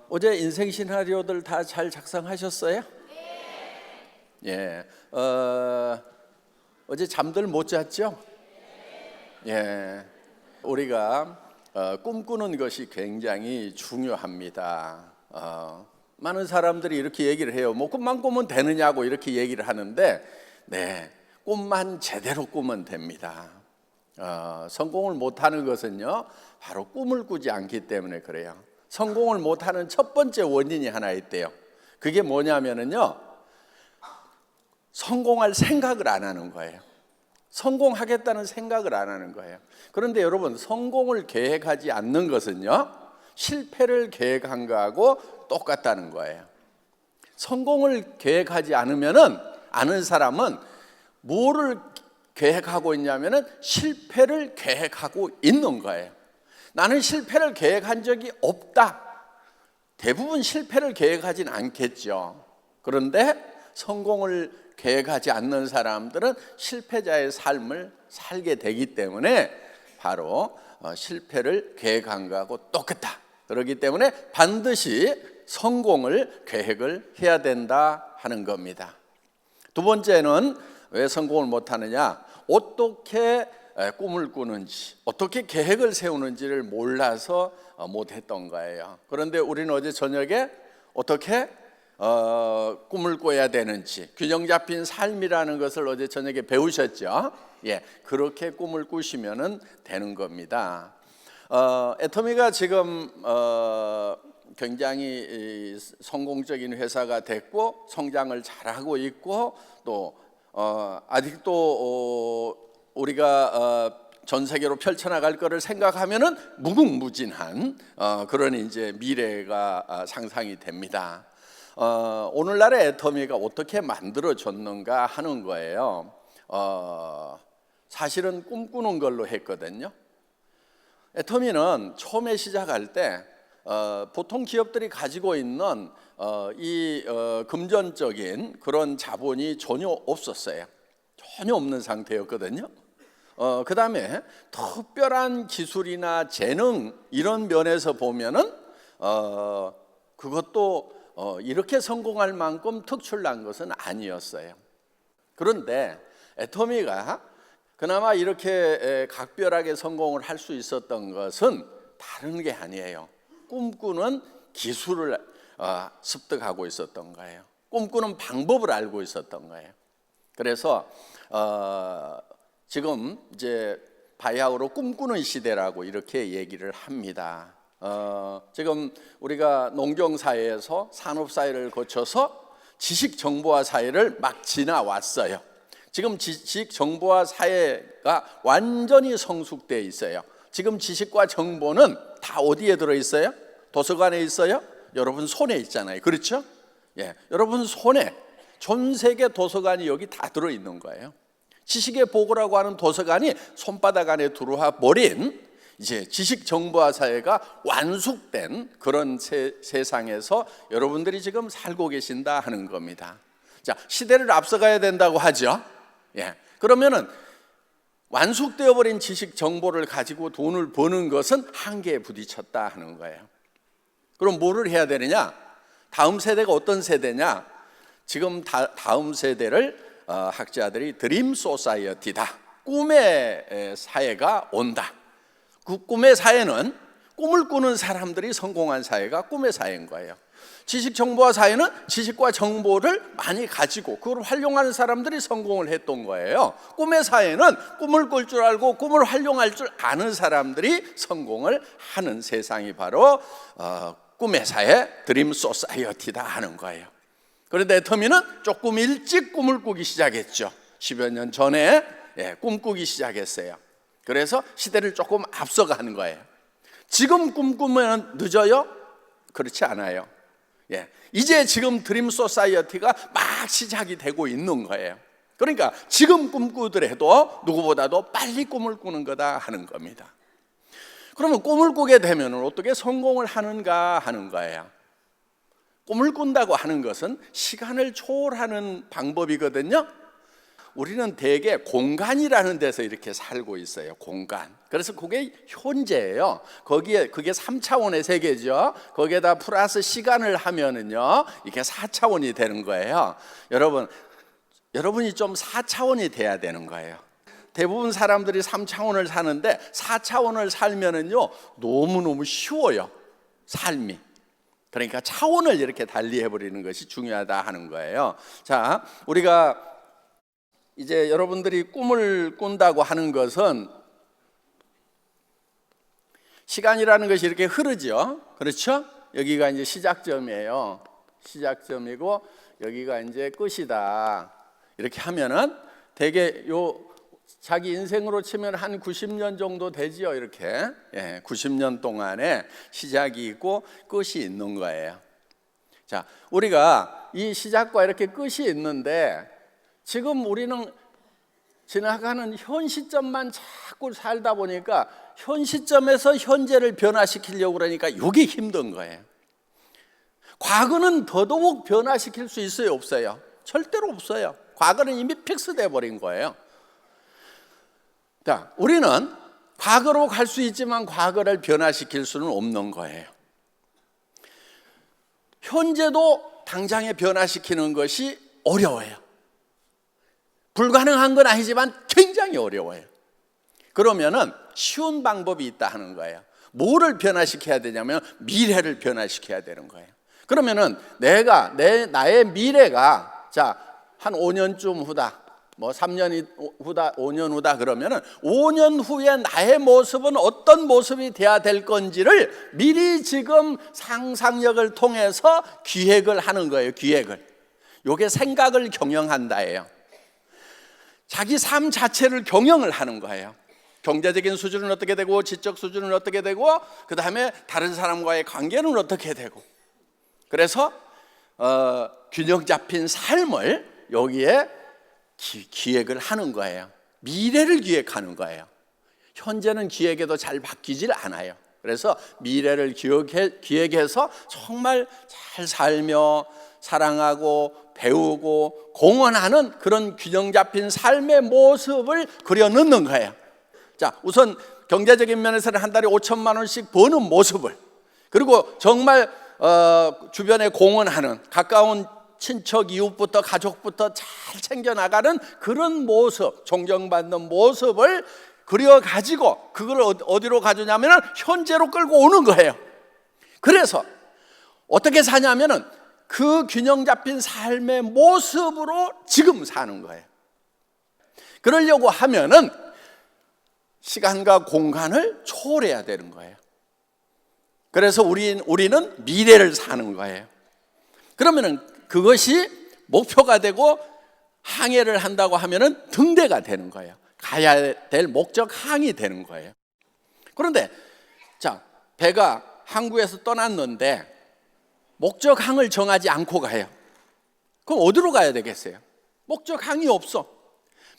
어제 인생 시나리오들 다 잘 작성하셨어요? 예. 어제 잠들 못 잤죠? 예. 우리가 꿈꾸는 것이 굉장히 중요합니다. 많은 사람들이 이렇게 얘기를 해요. 뭐 꿈만 꾸면 되느냐고 이렇게 얘기를 하는데, 네, 꿈만 제대로 꾸면 됩니다. 성공을 못하는 것은요, 바로 꿈을 꾸지 않기 때문에 그래요. 성공을 못하는 첫 번째 원인이 하나 있대요. 그게 뭐냐면은요, 성공할 생각을 안 하는 거예요. 성공하겠다는 생각을 안 하는 거예요. 그런데 여러분, 성공을 계획하지 않는 것은요, 실패를 계획한 거하고 똑같다는 거예요. 성공을 계획하지 않으면은, 아는 사람은 뭐를 계획하고 있냐면은 실패를 계획하고 있는 거예요. 나는 실패를 계획한 적이 없다. 대부분 실패를 계획하진 않겠죠. 그런데 성공을 계획하지 않는 사람들은 실패자의 삶을 살게 되기 때문에 바로 실패를 계획한 거하고 똑같다. 그렇기 때문에 반드시 성공을 계획을 해야 된다 하는 겁니다. 두 번째는 왜 성공을 못하느냐? 어떻게 꿈을 꾸는지, 어떻게 계획을 세우는지를 몰라서 못했던 거예요. 그런데 우리는 어제 저녁에 어떻게 꿈을 꿔야 되는지, 균형 잡힌 삶이라는 것을 어제 저녁에 배우셨죠? 예, 그렇게 꿈을 꾸시면 되는 겁니다. 애터미가 지금 굉장히 성공적인 회사가 됐고 성장을 잘하고 있고 또 아직도 우리가 전 세계로 펼쳐나갈 거를 생각하면은 무궁무진한 그런 이제 미래가 상상이 됩니다. 오늘날의 애터미가 어떻게 만들어졌는가 하는 거예요. 사실은 꿈꾸는 걸로 했거든요. 애터미는 처음에 시작할 때 보통 기업들이 가지고 있는 이 금전적인 그런 자본이 전혀 없었어요. 전혀 없는 상태였거든요. 그 다음에 특별한 기술이나 재능 이런 면에서 보면은 그것도 이렇게 성공할 만큼 특출난 것은 아니었어요. 그런데 애터미가 그나마 이렇게 각별하게 성공을 할 수 있었던 것은 다른 게 아니에요. 꿈꾸는 기술을 습득하고 있었던 거예요. 꿈꾸는 방법을 알고 있었던 거예요. 그래서 지금 이제 바야흐로 꿈꾸는 시대라고 이렇게 얘기를 합니다. 지금 우리가 농경사회에서 산업사회를 거쳐서 지식정보화 사회를 막 지나왔어요. 지금 지식정보화 사회가 완전히 성숙되어 있어요. 지금 지식과 정보는 다 어디에 들어있어요? 도서관에 있어요? 여러분 손에 있잖아요. 그렇죠? 예, 여러분 손에 전 세계 도서관이 여기 다 들어있는 거예요. 지식의 보고라고 하는 도서관이 손바닥 안에 들어와 버린 이제 지식정보화 사회가 완숙된 그런 세상에서 여러분들이 지금 살고 계신다 하는 겁니다. 자, 시대를 앞서가야 된다고 하죠. 예, 그러면은 완숙되어 버린 지식 정보를 가지고 돈을 버는 것은 한계에 부딪혔다 하는 거예요. 그럼 뭐를 해야 되느냐? 다음 세대가 어떤 세대냐? 지금 다음 세대를 학자들이 드림 소사이어티다, 꿈의 사회가 온다. 그 꿈의 사회는 꿈을 꾸는 사람들이 성공한 사회가 꿈의 사회인 거예요. 지식정보화 사회는 지식과 정보를 많이 가지고 그걸 활용하는 사람들이 성공을 했던 거예요. 꿈의 사회는 꿈을 꿀 줄 알고 꿈을 활용할 줄 아는 사람들이 성공을 하는 세상이 바로 꿈의 사회, 드림 소사이어티다 하는 거예요. 그런데 애터미는 조금 일찍 꿈을 꾸기 시작했죠. 10여 년 전에 꿈꾸기 시작했어요. 그래서 시대를 조금 앞서가는 거예요. 지금 꿈꾸면 늦어요? 그렇지 않아요. 예, 이제 지금 드림 소사이어티가 막 시작이 되고 있는 거예요. 그러니까 지금 꿈꾸더라도 누구보다도 빨리 꿈을 꾸는 거다 하는 겁니다. 그러면 꿈을 꾸게 되면 어떻게 성공을 하는가 하는 거예요. 꿈을 꾼다고 하는 것은 시간을 초월하는 방법이거든요. 우리는 대개 공간이라는 데서 이렇게 살고 있어요. 공간. 그래서 그게 현재예요. 그게 3차원의 세계죠. 거기에다 플러스 시간을 하면은요, 이게 4차원이 되는 거예요. 여러분이 좀 4차원이 돼야 되는 거예요. 대부분 사람들이 3차원을 사는데 4차원을 살면은요, 너무너무 쉬워요. 삶이. 그러니까 차원을 이렇게 달리해 버리는 것이 중요하다 하는 거예요. 자, 우리가 이제 여러분들이 꿈을 꾼다고 하는 것은 시간이라는 것이 이렇게 흐르죠. 그렇죠? 여기가 이제 시작점이에요. 시작점이고 여기가 이제 끝이다. 이렇게 하면은 되게 자기 인생으로 치면 한 90년 정도 되지요. 이렇게 90년 동안에 시작이 있고 끝이 있는 거예요. 자, 우리가 이 시작과 이렇게 끝이 있는데 지금 우리는 지나가는 현 시점만 자꾸 살다 보니까 현 시점에서 현재를 변화시키려고 그러니까 이게 힘든 거예요. 과거는 더더욱 변화시킬 수 있어요, 없어요? 절대로 없어요. 과거는 이미 픽스돼 버린 거예요. 자, 우리는 과거로 갈 수 있지만 과거를 변화시킬 수는 없는 거예요. 현재도 당장에 변화시키는 것이 어려워요. 불가능한 건 아니지만 굉장히 어려워요. 그러면은 쉬운 방법이 있다 하는 거예요. 뭐를 변화시켜야 되냐면 미래를 변화시켜야 되는 거예요. 그러면은 나의 미래가 한 5년쯤 후다, 뭐 3년 후다, 5년 후다 그러면은 5년 후에 나의 모습은 어떤 모습이 돼야 될 건지를 미리 지금 상상력을 통해서 기획을 하는 거예요. 기획을. 요게 생각을 경영한다예요. 자기 삶 자체를 경영을 하는 거예요. 경제적인 수준은 어떻게 되고, 지적 수준은 어떻게 되고, 그 다음에 다른 사람과의 관계는 어떻게 되고. 그래서 균형 잡힌 삶을 여기에 기획을 하는 거예요. 미래를 기획하는 거예요. 현재는 기획해도 잘 바뀌질 않아요. 그래서 미래를 기획해서 정말 잘 살며 사랑하고 배우고 공헌하는 그런 균형 잡힌 삶의 모습을 그려 넣는 거예요. 자, 우선 경제적인 면에서는 한 달에 5천만 원씩 버는 모습을, 그리고 정말 주변에 공헌하는 가까운 친척 이웃부터 가족부터 잘 챙겨나가는 그런 모습, 존경받는 모습을 그려가지고 그걸 어디로 가져냐면 현재로 끌고 오는 거예요. 그래서 어떻게 사냐면은 그 균형 잡힌 삶의 모습으로 지금 사는 거예요. 그러려고 하면은 시간과 공간을 초월해야 되는 거예요. 그래서 우리는 미래를 사는 거예요. 그러면은 그것이 목표가 되고 항해를 한다고 하면은 등대가 되는 거예요. 가야 될 목적 항이 되는 거예요. 그런데 배가 항구에서 떠났는데 목적 항을 정하지 않고 가요. 그럼 어디로 가야 되겠어요? 목적 항이 없어.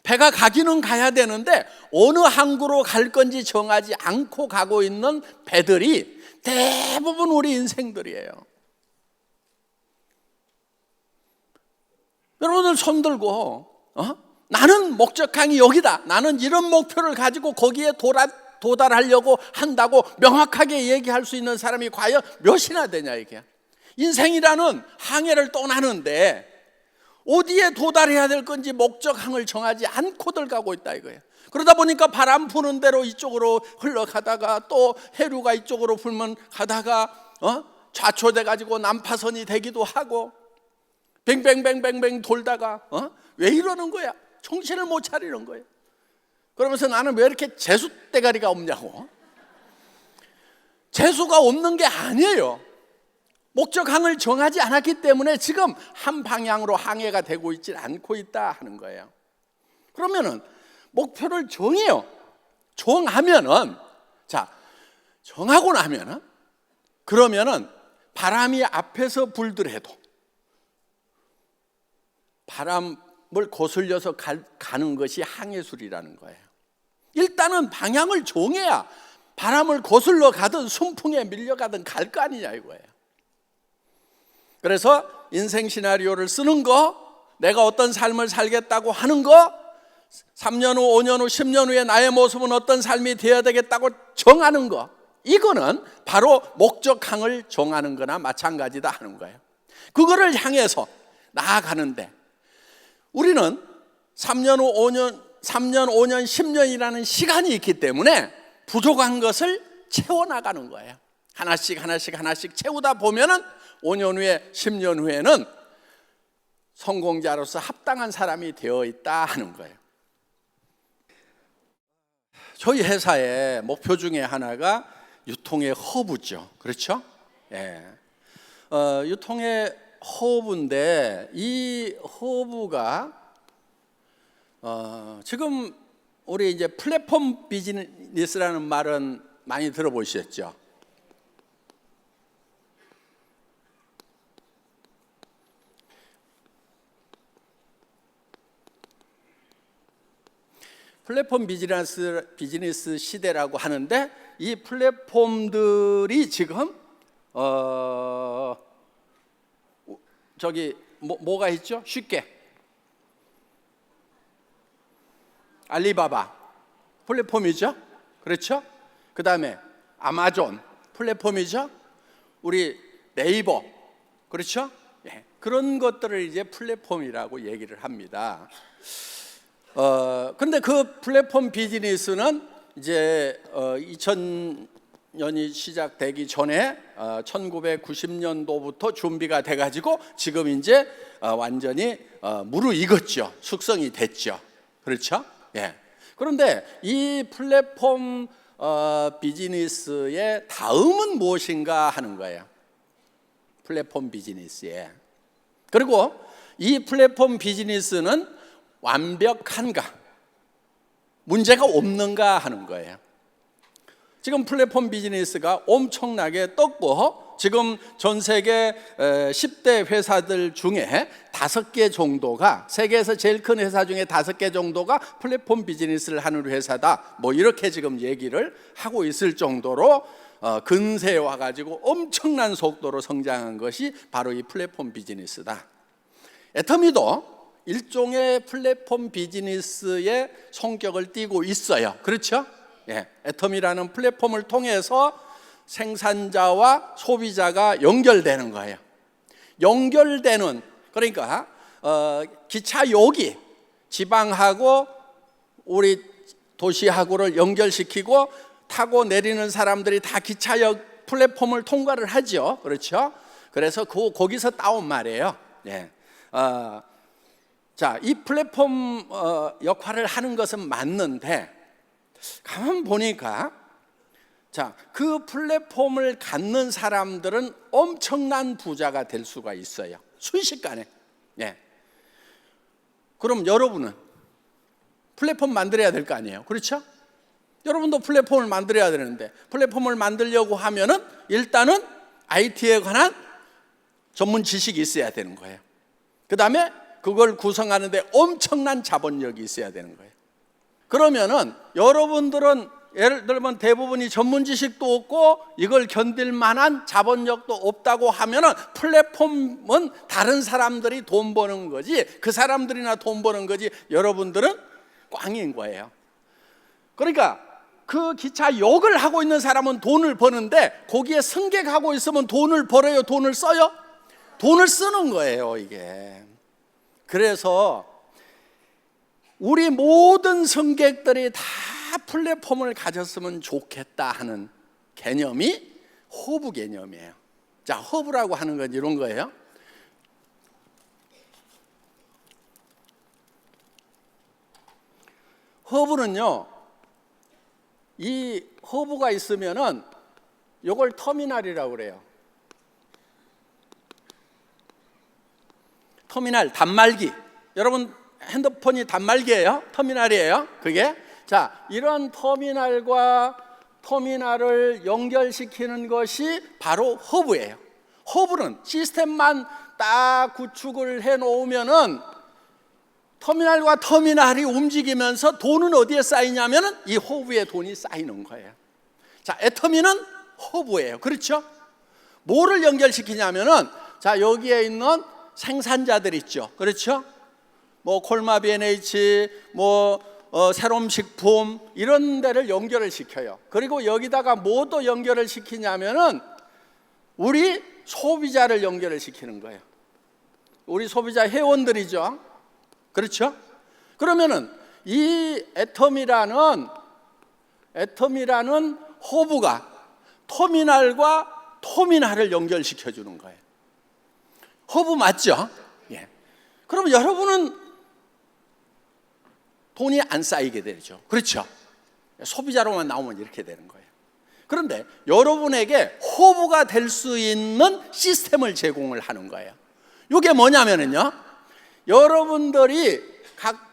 배가 가기는 가야 되는데 어느 항구로 갈 건지 정하지 않고 가고 있는 배들이 대부분 우리 인생들이에요. 여러분들 손 들고 나는 목적항이 여기다, 나는 이런 목표를 가지고 거기에 도달하려고 한다고 명확하게 얘기할 수 있는 사람이 과연 몇이나 되냐 이게. 인생이라는 항해를 떠나는데 어디에 도달해야 될 건지 목적항을 정하지 않고들 가고 있다 이거예요. 그러다 보니까 바람 부는 대로 이쪽으로 흘러가다가 또 해류가 이쪽으로 불면 가다가 좌초돼 가지고 난파선이 되기도 하고 뱅뱅뱅뱅뱅 돌다가 왜 이러는 거야? 정신을 못 차리는 거예요. 그러면서 나는 왜 이렇게 재수 대가리가 없냐고. 재수가 없는 게 아니에요. 목적항을 정하지 않았기 때문에 지금 한 방향으로 항해가 되고 있지 않고 있다 하는 거예요. 그러면은 목표를 정해요. 정하면은 정하고 나면은 그러면은 바람이 앞에서 불더라도 바람을 거슬려서 가는 것이 항해술이라는 거예요. 일단은 방향을 정해야 바람을 거슬러 가든 순풍에 밀려가든 갈 거 아니냐 이거예요. 그래서 인생 시나리오를 쓰는 거, 내가 어떤 삶을 살겠다고 하는 거, 3년 후, 5년 후, 10년 후에 나의 모습은 어떤 삶이 되어야 되겠다고 정하는 거, 이거는 바로 목적항을 정하는 거나 마찬가지다 하는 거예요. 그거를 향해서 나아가는데 우리는 3년 후 5년, 3년, 5년, 10년이라는 시간이 있기 때문에 부족한 것을 채워나가는 거예요. 하나씩 채우다 보면은 5년 후에, 10년 후에는 성공자로서 합당한 사람이 되어 있다 하는 거예요. 저희 회사의 목표 중에 하나가 유통의 허브죠. 그렇죠? 예. 유통의 허브인데 이 허브가 지금 우리 이제 플랫폼 비즈니스라는 말은 많이 들어보셨죠? 플랫폼 비즈니스 시대라고 하는데 이 플랫폼들이 지금 저기 뭐가 있죠? 쉽게 알리바바 플랫폼이죠. 그렇죠? 그 다음에 아마존 플랫폼이죠. 우리 네이버, 그렇죠? 예, 그런 것들을 이제 플랫폼이라고 얘기를 합니다. 근데 그 플랫폼 비즈니스는 이제 2000년이 시작되기 전에 1990년도부터 준비가 돼가지고 지금 이제 완전히 무르익었죠. 숙성이 됐죠. 그렇죠? 예. 그런데 이 플랫폼 비즈니스의 다음은 무엇인가 하는 거예요. 플랫폼 비즈니스에. 그리고 이 플랫폼 비즈니스는 완벽한가? 문제가 없는가 하는 거예요. 지금 플랫폼 비즈니스가 엄청나게 떴고 지금 전 세계 10대 회사들 중에 5개 정도가, 세계에서 제일 큰 회사 중에 5개 정도가 플랫폼 비즈니스를 하는 회사다, 뭐 이렇게 지금 얘기를 하고 있을 정도로 근세에 와가지고 엄청난 속도로 성장한 것이 바로 이 플랫폼 비즈니스다. 애터미도 일종의 플랫폼 비즈니스의 성격을 띠고 있어요. 그렇죠? 예, 애터미라는 플랫폼을 통해서 생산자와 소비자가 연결되는 거예요. 연결되는, 그러니까 기차역이 지방하고 우리 도시하고를 연결시키고 타고 내리는 사람들이 다 기차역 플랫폼을 통과를 하죠. 그렇죠? 그래서 거기서 따온 말이에요. 예. 자, 이 플랫폼 역할을 하는 것은 맞는데 가만 보니까 자, 그 플랫폼을 갖는 사람들은 엄청난 부자가 될 수가 있어요. 순식간에. 예. 그럼 여러분은 플랫폼 만들어야 될 거 아니에요. 그렇죠? 여러분도 플랫폼을 만들어야 되는데 플랫폼을 만들려고 하면은 일단은 IT에 관한 전문 지식이 있어야 되는 거예요. 그 다음에 그걸 구성하는데 엄청난 자본력이 있어야 되는 거예요. 그러면은 여러분들은 예를 들면 대부분이 전문 지식도 없고 이걸 견딜 만한 자본력도 없다고 하면은 플랫폼은 다른 사람들이 돈 버는 거지, 그 사람들이나 돈 버는 거지, 여러분들은 꽝인 거예요. 그러니까 그 기차역을 하고 있는 사람은 돈을 버는데 거기에 승객하고 있으면 돈을 벌어요, 돈을 써요? 돈을 쓰는 거예요, 이게. 그래서 우리 모든 승객들이 다 플랫폼을 가졌으면 좋겠다 하는 개념이 허브 개념이에요. 자, 허브라고 하는 건 이런 거예요. 허브는요, 이 허브가 있으면은 이걸 터미널이라고 그래요. 터미널, 단말기. 여러분 핸드폰이 단말기예요? 터미널이에요? 그게? 자, 이런 터미널과 터미널을 연결시키는 것이 바로 허브예요. 허브는 시스템만 딱 구축을 해 놓으면은 터미널과 터미널이 움직이면서 돈은 어디에 쌓이냐면은 이 허브에 돈이 쌓이는 거예요. 자, 애터미는 허브예요. 그렇죠? 뭐를 연결시키냐면은 자, 여기에 있는 생산자들 있죠. 그렇죠? 뭐 콜마 B&H, 새로운 식품 이런 데를 연결을 시켜요. 그리고 여기다가 뭐 또 연결을 시키냐면은 우리 소비자를 연결을 시키는 거예요. 우리 소비자 회원들이죠. 그렇죠? 그러면은 이 애텀이라는 허브가 터미널과 터미널을 연결시켜 주는 거예요. 허브 맞죠? 예. 그럼 여러분은 돈이 안 쌓이게 되죠. 그렇죠? 소비자로만 나오면 이렇게 되는 거예요. 그런데 여러분에게 허브가 될 수 있는 시스템을 제공을 하는 거예요. 이게 뭐냐면요, 여러분들이 각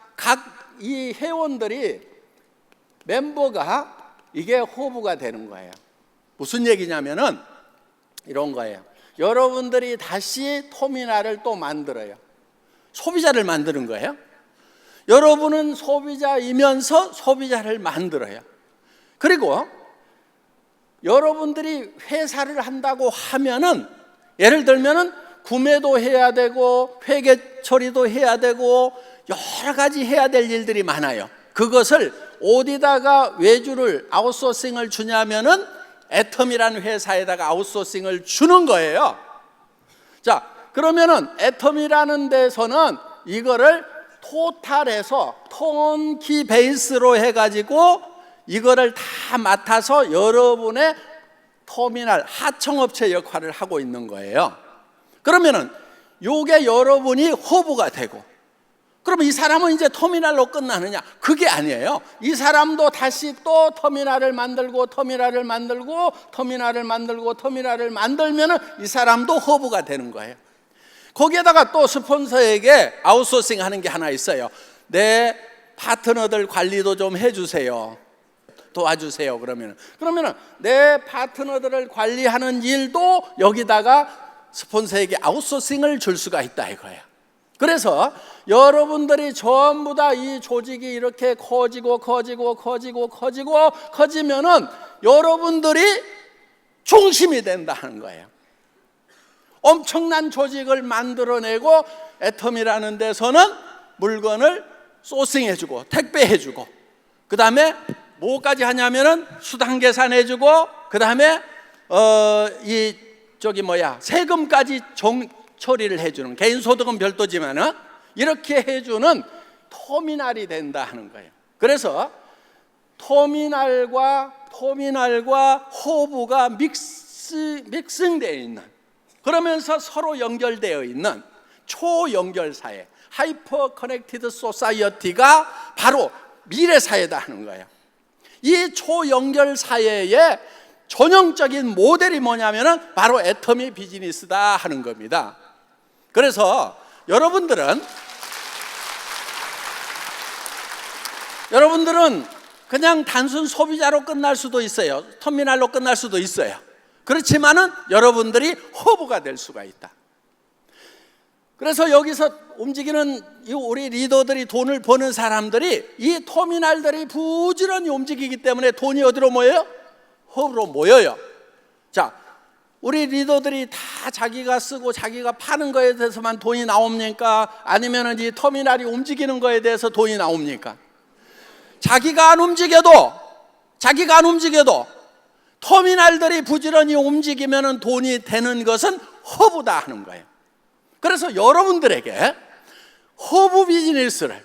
이 회원들이 멤버가 이게 허브가 되는 거예요. 무슨 얘기냐면은 이런 거예요. 여러분들이 다시 터미널을 또 만들어요. 소비자를 만드는 거예요. 여러분은 소비자이면서 소비자를 만들어요. 그리고 여러분들이 회사를 한다고 하면은 예를 들면은 구매도 해야 되고 회계 처리도 해야 되고 여러 가지 해야 될 일들이 많아요. 그것을 어디다가 외주를 아웃소싱을 주냐면은 애텀이라는 회사에다가 아웃소싱을 주는 거예요. 자, 그러면은 애텀이라는 데서는 이거를 토탈해서 턴키 베이스로 해가지고 이거를 다 맡아서 여러분의 터미널 하청업체 역할을 하고 있는 거예요. 그러면은 요게 여러분이 허브가 되고, 그러면 이 사람은 이제 터미널로 끝나느냐? 그게 아니에요. 이 사람도 다시 또 터미널을 만들고 터미널을 만들고 터미널을 만들고 터미널을 만들면은 이 사람도 허브가 되는 거예요. 거기에다가 또 스폰서에게 아웃소싱 하는 게 하나 있어요. 내 파트너들 관리도 좀 해주세요. 도와주세요. 그러면은 내 파트너들을 관리하는 일도 여기다가 스폰서에게 아웃소싱을 줄 수가 있다 이거예요. 그래서 여러분들이 전부 다 이 조직이 이렇게 커지면은 여러분들이 중심이 된다는 거예요. 엄청난 조직을 만들어내고 애텀이라는 데서는 물건을 소싱해주고 택배해주고, 그 다음에 뭐까지 하냐면은 수당 계산해주고, 그 다음에 세금까지 처리를 해주는, 개인소득은 별도지만은 이렇게 해주는 터미널이 된다 하는 거예요. 그래서 터미널과 허브가 믹싱되어 있는, 그러면서 서로 연결되어 있는 초연결사회, 하이퍼 커넥티드 소사이어티가 바로 미래사회다 하는 거예요. 이 초연결사회의 전형적인 모델이 뭐냐면은 바로 애텀이 비즈니스다 하는 겁니다. 그래서 여러분들은 그냥 단순 소비자로 끝날 수도 있어요. 터미널로 끝날 수도 있어요. 그렇지만은 여러분들이 허브가 될 수가 있다. 그래서 여기서 움직이는 우리 리더들이, 돈을 버는 사람들이 이 터미널들이 부지런히 움직이기 때문에 돈이 어디로 모여요? 허브로 모여요. 자, 우리 리더들이 다 자기가 쓰고 자기가 파는 거에 대해서만 돈이 나옵니까? 아니면 이 터미널이 움직이는 거에 대해서 돈이 나옵니까? 자기가 안 움직여도 터미널들이 부지런히 움직이면 돈이 되는 것은 허브다 하는 거예요. 그래서 여러분들에게 허브 비즈니스를,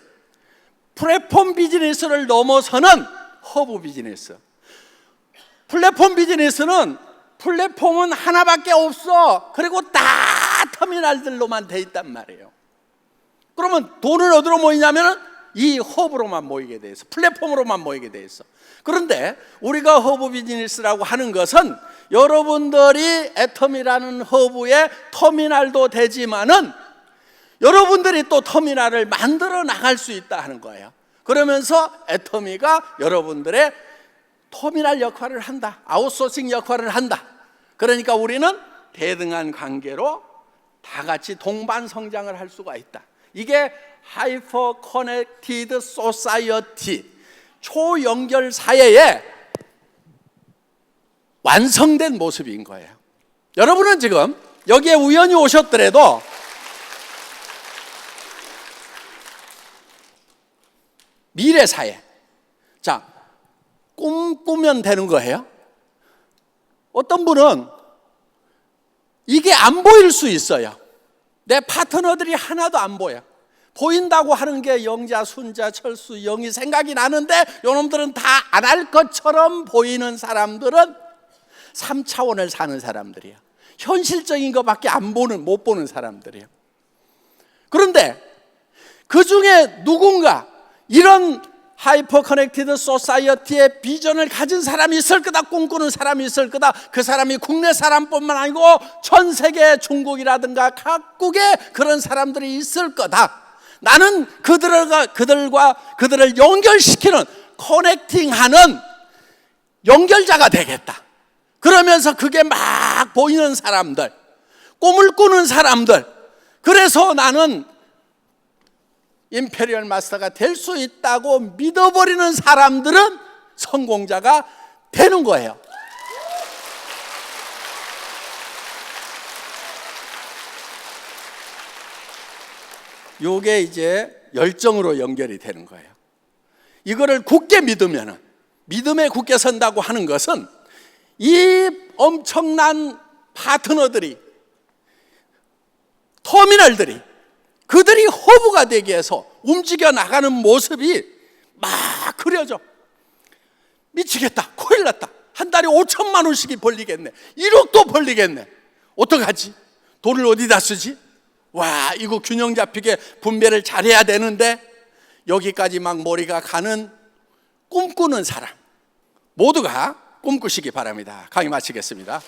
플랫폼 비즈니스를 넘어서는 허브 비즈니스. 플랫폼 비즈니스는 플랫폼은 하나밖에 없어. 그리고 다 터미널들로만 돼 있단 말이에요. 그러면 돈은 어디로 모이냐면 이 허브로만 모이게 돼 있어. 플랫폼으로만 모이게 돼 있어. 그런데 우리가 허브 비즈니스라고 하는 것은 여러분들이 애텀이라는 허브의 터미널도 되지만은 여러분들이 또 터미널을 만들어 나갈 수 있다 하는 거예요. 그러면서 애터미가 여러분들의 터미널 역할을 한다, 아웃소싱 역할을 한다. 그러니까 우리는 대등한 관계로 다 같이 동반 성장을 할 수가 있다. 이게 하이퍼 커넥티드 소사이어티, 초연결 사회의 완성된 모습인 거예요. 여러분은 지금 여기에 우연히 오셨더라도 미래 사회. 자, 꿈꾸면 되는 거예요. 어떤 분은 이게 안 보일 수 있어요. 내 파트너들이 하나도 안 보여. 보인다고 하는 게 영자, 순자, 철수, 영이 생각이 나는데 요놈들은 다 안 할 것처럼 보이는 사람들은 3차원을 사는 사람들이에요. 현실적인 것밖에 못 보는 사람들이에요. 그런데 그 중에 누군가 이런 하이퍼 커넥티드 소사이어티의 비전을 가진 사람이 있을 거다, 꿈꾸는 사람이 있을 거다. 그 사람이 국내 사람뿐만 아니고 전 세계, 중국이라든가 각국에 그런 사람들이 있을 거다. 나는 그들을 연결시키는, 커넥팅하는 연결자가 되겠다. 그러면서 그게 막 보이는 사람들, 꿈을 꾸는 사람들, 그래서 나는 임페리얼 마스터가 될 수 있다고 믿어버리는 사람들은 성공자가 되는 거예요. 요게 이제 열정으로 연결이 되는 거예요. 이거를 굳게 믿으면, 믿음에 굳게 선다고 하는 것은 이 엄청난 파트너들이, 터미널들이, 그들이 허브가 되기 위해서 움직여 나가는 모습이 막 그려져. 미치겠다, 큰일 났다, 한 달에 5천만 원씩이 벌리겠네, 1억도 벌리겠네, 어떡하지? 돈을 어디다 쓰지? 와, 이거 균형 잡히게 분배를 잘해야 되는데, 여기까지 막 머리가 가는 꿈꾸는 사람 모두가 꿈꾸시기 바랍니다. 강의 마치겠습니다.